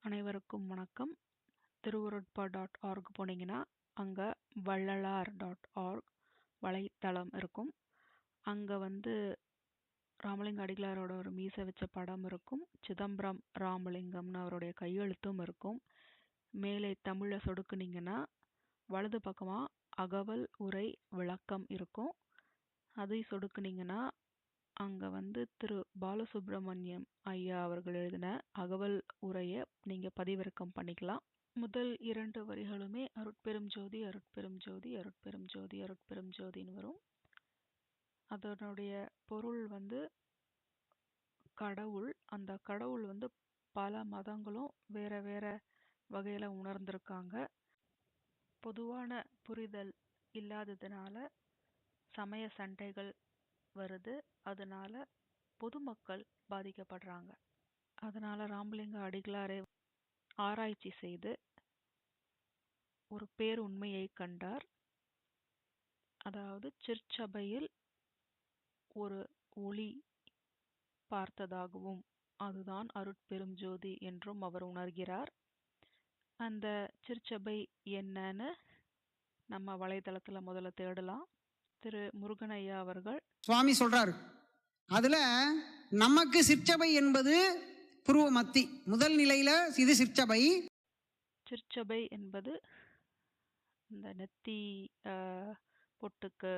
அனைவருக்கும் வணக்கம். திருவருட்பா.org போனீங்கன்னா அங்கே வள்ளலார்.org வலைத்தளம் இருக்கும். அங்கே ராமலிங்க அடிகளாரோட ஒரு மீசை வச்ச படம் இருக்கும். சிதம்பரம் ராமலிங்கம்னு அவருடைய கையெழுத்தும் இருக்கும். மேலே தமிழை சொடுக்குனீங்கன்னா வலது பக்கமாக அகவல் உரை விளக்கம் இருக்கும். அதை சொடுக்குனீங்கன்னா அங்கே திரு பாலசுப்ரமணியம் ஐயா அவர்கள் எழுதின அகவல் உரையை நீங்கள் பதிவிறக்கம் பண்ணிக்கலாம். முதல் 2 வரிகளுமே அருட்பெரும் ஜோதி அருட்பெரும் ஜோதி அருட்பெரும் ஜோதி அருட்பெரும் ஜோதின்னு வரும். அதனுடைய பொருள் கடவுள். அந்த கடவுள் பல மதங்களும் வேற வேற வகையில் உணர்ந்திருக்காங்க. பொதுவான புரிதல் இல்லாததுனால சமய சண்டைகள் வருது. அதனால பொதுமக்கள் பாதிக்கப்படுறாங்க. அதனால ராமலிங்க அடிகளாரை ஆராய்ச்சி செய்து ஒரு பேருண்மையை கண்டார். அதாவது சிற்சபையில் ஒரு ஒளி பார்த்ததாகவும் அதுதான் அருட்பெரும் ஜோதி என்றும் அவர் உணர்கிறார். அந்த சிற்சபை என்னன்னு நம்ம வலைதளத்துல முதல்ல தேடலாம். திரு முருகனையா அவர்கள் சுவாமி சொல்றாரு. அதுல நமக்கு சிற்சபை என்பது புருவ மத்தி முதல் நிலையில இது சிற்சபை. சிற்சபை என்பது இந்த நெத்தி பொட்டுக்கு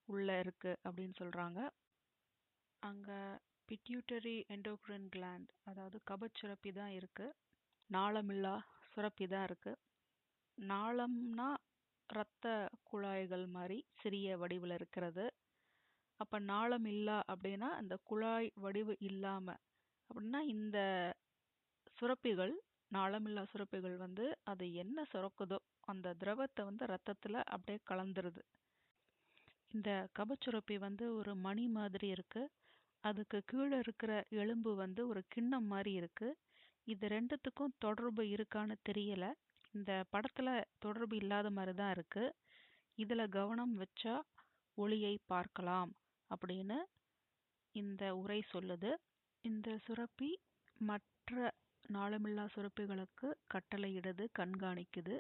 உள்ள இருக்கு அப்படின்னு சொல்றாங்க. அங்க பிட்யூட்டரி எண்டோக்ரைன் கிளாண்ட், அதாவது கபச்சுரப்பி தான் இருக்கு. நாளமில்லா சுரப்பி தான் இருக்கு. நாளம்னா இரத்த குழாய்கள் மாதிரி சிறிய வடிவில் இருக்கிறது. அப்ப நாளம் இல்லா அப்படின்னா இந்த குழாய் வடிவு இல்லாம அப்படின்னா இந்த சுரப்பிகள், நாளமில்லா சுரப்பிகள் அது என்ன சுரக்குதோ அந்த திரவத்தை ரத்தத்துல அப்படியே கலந்துருது. இந்த கபச்சுரப்பி ஒரு மணி மாதிரி இருக்கு. அதுக்கு கீழே இருக்கிற எலும்பு ஒரு கிண்ணம் மாதிரி இருக்கு. இது ரெண்டுத்துக்கும் தொடர்பு இருக்கான்னு தெரியல. இந்த படத்துல தொடர்பு இல்லாத மாதிரி தான் இருக்கு. இதுல கவனம் வச்சா ஒளியை பார்க்கலாம் அப்படின்னு இந்த உரை சொல்லுது. இந்த சுரப்பி மற்ற நாளமில்லா சுரப்பிகளுக்கு கட்டளையிடுது, கண்காணிக்குது.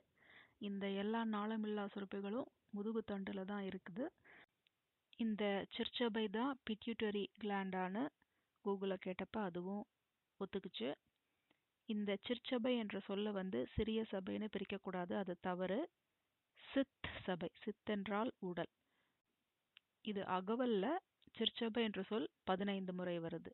இந்த எல்லா நாளமில்லா சுரப்பிகளும் முதுகு தண்டுல தான் இருக்குது. இந்த சிற்சபை தான் பிட்யூட்டரி கிளாண்டான்னு கூகுள கேட்டப்ப அதுவும் ஒத்துக்குச்சு. இந்த சிற்சபை என்ற சொல்ல சிறிய சபைன்னு பிரிக்கக்கூடாது, அது தவறு. சித் சபை, சித்தென்றால் உடல். இது அகவல்ல சிற்சபை என்ற சொல் 15 முறை வருது.